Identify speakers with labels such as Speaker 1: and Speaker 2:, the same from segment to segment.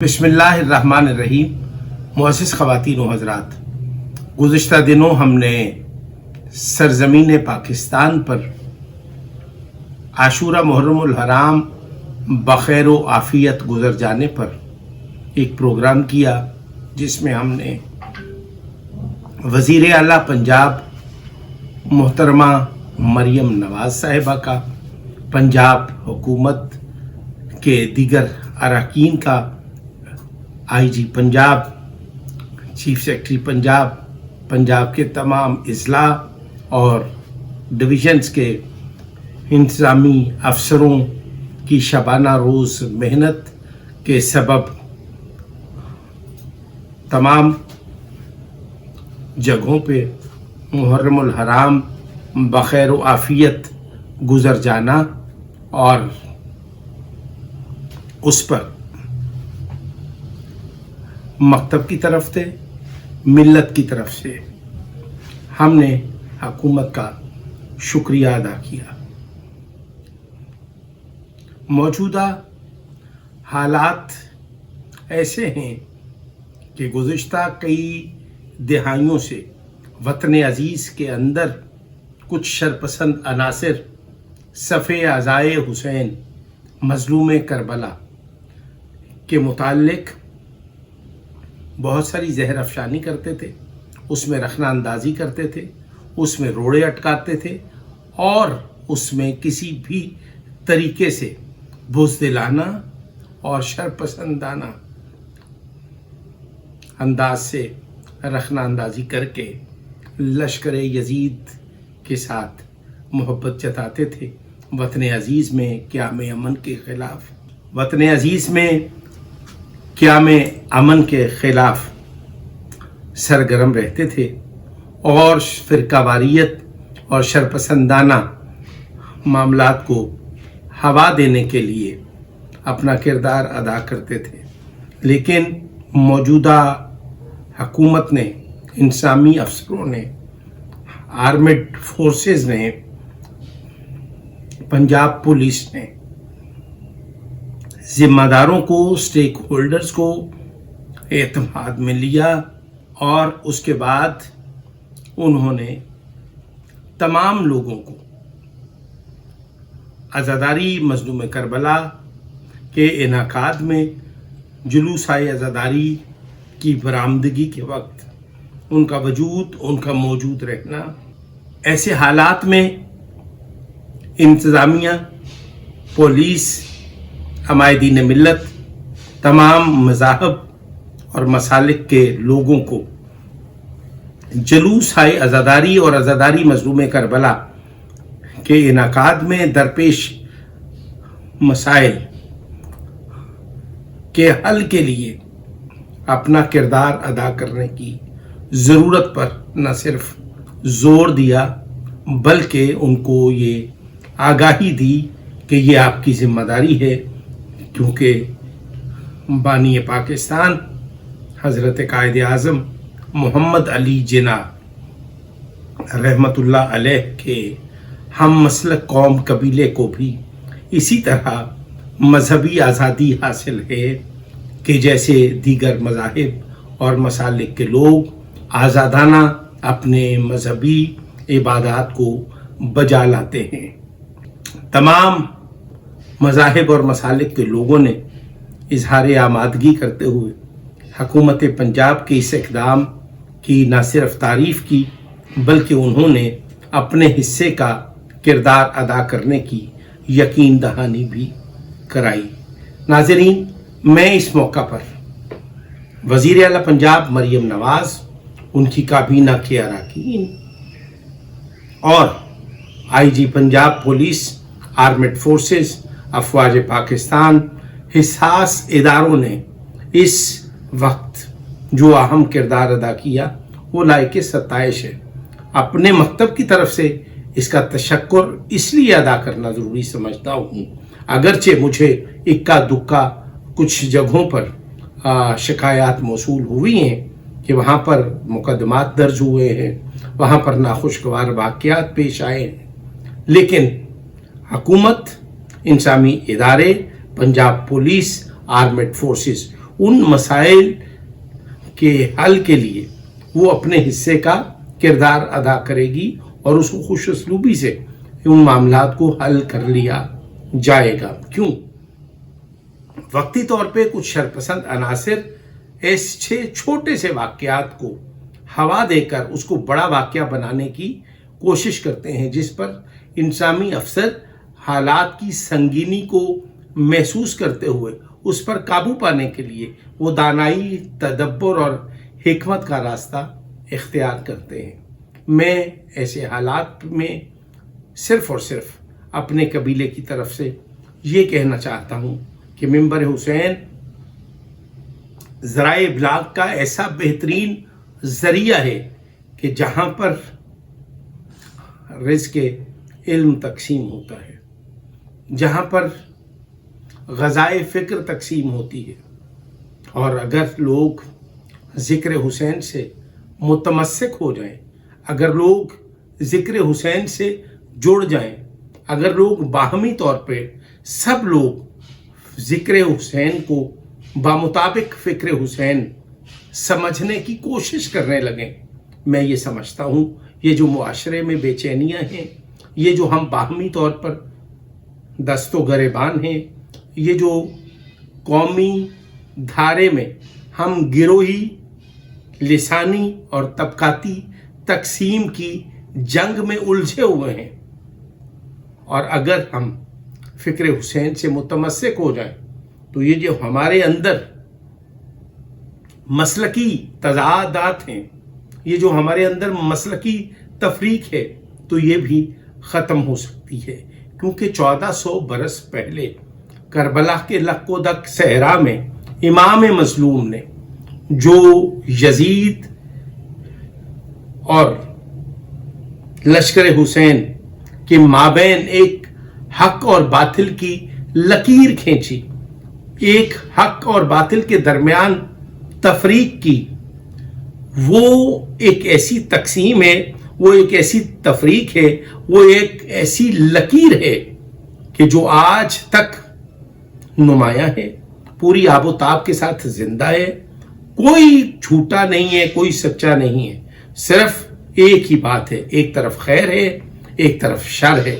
Speaker 1: بسم اللہ الرحمن الرحیم۔ معزز خواتین و حضرات، گزشتہ دنوں ہم نے سرزمین پاکستان پر عاشورہ محرم الحرام بخیر و عافیت گزر جانے پر ایک پروگرام کیا جس میں ہم نے وزیر اعلیٰ پنجاب محترمہ مریم نواز صاحبہ کا، پنجاب حکومت کے دیگر اراکین کا، آئی جی پنجاب، چیف سیکرٹری پنجاب، پنجاب کے تمام اضلاع اور ڈویژنز کے انتظامی افسروں کی شبانہ روز محنت کے سبب تمام جگہوں پہ محرم الحرام بخیر و عافیت گزر جانا اور اس پر مکتب کی طرف سے، ملت کی طرف سے ہم نے حکومت کا شکریہ ادا کیا۔ موجودہ حالات ایسے ہیں کہ گزشتہ کئی دہائیوں سے وطن عزیز کے اندر کچھ شرپسند عناصر صف اعضائے حسین مظلوم کربلا کے متعلق بہت ساری زہر افشانی کرتے تھے، اس میں رخنہ اندازی کرتے تھے، اس میں روڑے اٹکاتے تھے اور اس میں کسی بھی طریقے سے بزدلانہ اور شرپسندانہ انداز سے رخنہ اندازی کر کے لشکر یزید کے ساتھ محبت جتاتے تھے، وطن عزیز میں قیام امن کے خلاف، وطن عزیز میں قیام امن کے خلاف سرگرم رہتے تھے اور فرقہ واریت اور شرپسندانہ معاملات کو ہوا دینے کے لیے اپنا کردار ادا کرتے تھے۔ لیکن موجودہ حکومت نے، انتظامی افسروں نے، آرمڈ فورسز نے، پنجاب پولیس نے ذمہ داروں کو، سٹیک ہولڈرز کو اعتماد میں لیا اور اس کے بعد انہوں نے تمام لوگوں کو عزاداری مظلوم کربلا کے انعقاد میں جلوس عزاداری کی برآمدگی کے وقت ان کا وجود، ان کا موجود رہنا، ایسے حالات میں انتظامیہ، پولیس، عمائدین ملت، تمام مذاہب اور مسالک کے لوگوں کو جلوس عزاداری اور عزاداری مظلوم کربلا کے انعقاد میں درپیش مسائل کے حل کے لیے اپنا کردار ادا کرنے کی ضرورت پر نہ صرف زور دیا بلکہ ان کو یہ آگاہی دی کہ یہ آپ کی ذمہ داری ہے، کیونکہ بانی پاکستان حضرت قائد اعظم محمد علی جناح رحمت اللہ علیہ کے ہم مسلک قوم قبیلے کو بھی اسی طرح مذہبی آزادی حاصل ہے کہ جیسے دیگر مذاہب اور مسالک کے لوگ آزادانہ اپنے مذہبی عبادات کو بجا لاتے ہیں۔ تمام مذاہب اور مسالک کے لوگوں نے اظہار آمادگی کرتے ہوئے حکومت پنجاب کے اس اقدام کی نہ صرف تعریف کی بلکہ انہوں نے اپنے حصے کا کردار ادا کرنے کی یقین دہانی بھی کرائی۔ ناظرین، میں اس موقع پر وزیر اعلیٰ پنجاب مریم نواز، ان کی کابینہ کے اراکین اور آئی جی پنجاب پولیس، آرمڈ فورسز، افواج پاکستان، حساس اداروں نے اس وقت جو اہم کردار ادا کیا وہ لائق ستائش ہے۔ اپنے مکتب کی طرف سے اس کا تشکر اس لیے ادا کرنا ضروری سمجھتا ہوں، اگرچہ مجھے اکا دکا کچھ جگہوں پر شکایات موصول ہوئی ہیں کہ وہاں پر مقدمات درج ہوئے ہیں، وہاں پر ناخوشگوار واقعات پیش آئے ہیں، لیکن حکومت، انتظامی ادارے، Punjab police, armed forces in مسائل کے حل کے لیے وہ اپنے حصے کا کردار ادا کرے گی اور اس کو خوش اسلوبی سے ان معاملات کو حل کر لیا جائے گا۔ کیوں؟ وقتی طور پہ کچھ شرپسند عناصر ایسے چھوٹے سے واقعات کو ہوا دے کر اس کو بڑا واقعہ بنانے کی کوشش کرتے ہیں، جس پر انتظامی افسر حالات کی سنگینی کو محسوس کرتے ہوئے اس پر قابو پانے کے لیے وہ دانائی، تدبر اور حکمت کا راستہ اختیار کرتے ہیں۔ میں ایسے حالات میں صرف اور صرف اپنے قبیلے کی طرف سے یہ کہنا چاہتا ہوں کہ منبر حسین ذرائع ابلاغ کا ایسا بہترین ذریعہ ہے کہ جہاں پر رزق علم تقسیم ہوتا ہے، جہاں پر غذائے فکر تقسیم ہوتی ہے، اور اگر لوگ ذکر حسین سے متمسک ہو جائیں، اگر لوگ ذکر حسین سے جڑ جائیں، اگر لوگ باہمی طور پہ سب لوگ ذکر حسین کو بمطابق فکر حسین سمجھنے کی کوشش کرنے لگیں، میں یہ سمجھتا ہوں یہ جو معاشرے میں بے چینیاں ہیں، یہ جو ہم باہمی طور پر دست و گریبان ہیں، یہ جو قومی دھارے میں ہم گروہی، لسانی اور طبقاتی تقسیم کی جنگ میں الجھے ہوئے ہیں، اور اگر ہم فکر حسین سے متمسک ہو جائیں تو یہ جو ہمارے اندر مسلکی تضادات ہیں، یہ جو ہمارے اندر مسلکی تفریق ہے، تو یہ بھی ختم ہو سکتی ہے، کیونکہ 1400 برس پہلے کربلا کے لق و دق صحرا میں امام مظلوم نے جو یزید اور لشکر حسین کے مابین ایک حق اور باطل کی لکیر کھینچی، ایک حق اور باطل کے درمیان تفریق کی، وہ ایک ایسی تقسیم ہے، وہ ایک ایسی تفریق ہے، وہ ایک ایسی لکیر ہے کہ جو آج تک نمایاں ہے، پوری آب و تاب کے ساتھ زندہ ہے، کوئی جھوٹا نہیں ہے، کوئی سچا نہیں ہے، صرف ایک ہی بات ہے، ایک طرف خیر ہے، ایک طرف شر ہے،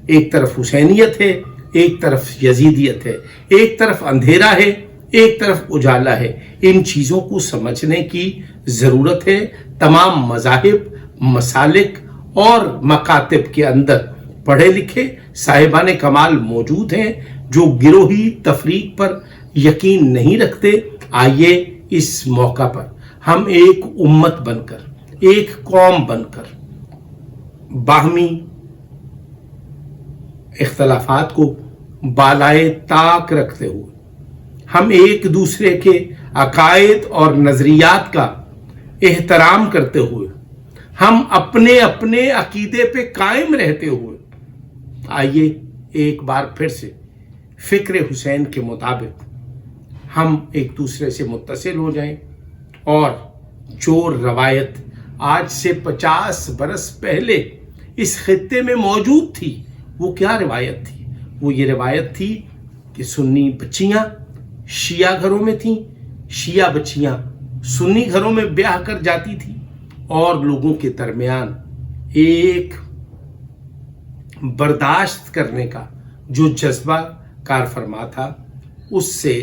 Speaker 1: ایک طرف حسینیت ہے، ایک طرف یزیدیت ہے، ایک طرف اندھیرا ہے، ایک طرف اجالا ہے۔ ان چیزوں کو سمجھنے کی ضرورت ہے۔ تمام مذاہب، مسالک اور مکاتب کے اندر پڑھے لکھے صاحبان کمال موجود ہیں جو گروہی تفریق پر یقین نہیں رکھتے۔ آئیے اس موقع پر ہم ایک امت بن کر، ایک قوم بن کر، باہمی اختلافات کو بالائے طاق رکھتے ہوئے ہم ایک دوسرے کے عقائد اور نظریات کا احترام کرتے ہوئے، ہم اپنے اپنے عقیدے پہ قائم رہتے ہوئے، آئیے ایک بار پھر سے فکر حسین کے مطابق ہم ایک دوسرے سے متصل ہو جائیں، اور جو روایت آج سے 50 برس پہلے اس خطے میں موجود تھی، وہ کیا روایت تھی؟ وہ یہ روایت تھی کہ سنی بچیاں شیعہ گھروں میں تھیں، شیعہ بچیاں سنی گھروں میں بیاہ کر جاتی تھیں، اور لوگوں کے درمیان ایک برداشت کرنے کا جو جذبہ کار فرما تھا، اس سے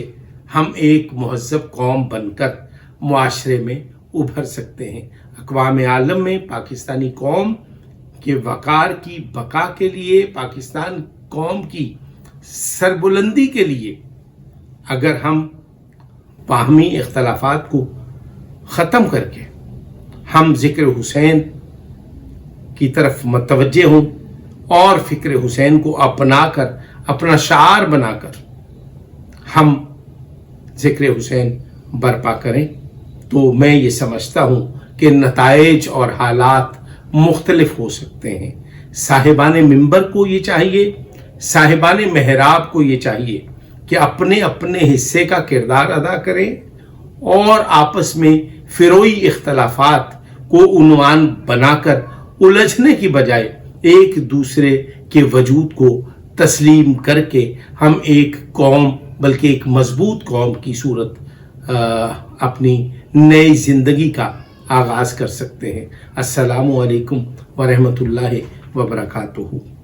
Speaker 1: ہم ایک مہذب قوم بن کر معاشرے میں ابھر سکتے ہیں۔ اقوام عالم میں پاکستانی قوم کے وقار کی بقا کے لیے، پاکستان قوم کی سربلندی کے لیے، اگر ہم باہمی اختلافات کو ختم کر کے ہم ذکر حسین کی طرف متوجہ ہوں اور فکر حسین کو اپنا کر، اپنا شعار بنا کر ہم ذکر حسین برپا کریں، تو میں یہ سمجھتا ہوں کہ نتائج اور حالات مختلف ہو سکتے ہیں۔ صاحبان منبر کو یہ چاہیے، صاحبان محراب کو یہ چاہیے کہ اپنے اپنے حصے کا کردار ادا کریں، اور آپس میں فروئی اختلافات کو عنوان بنا کر الجھنے کی بجائے ایک دوسرے کے وجود کو تسلیم کر کے ہم ایک قوم، بلکہ ایک مضبوط قوم کی صورت اپنی نئی زندگی کا آغاز کر سکتے ہیں۔ السلام علیکم ورحمۃ اللہ وبرکاتہ۔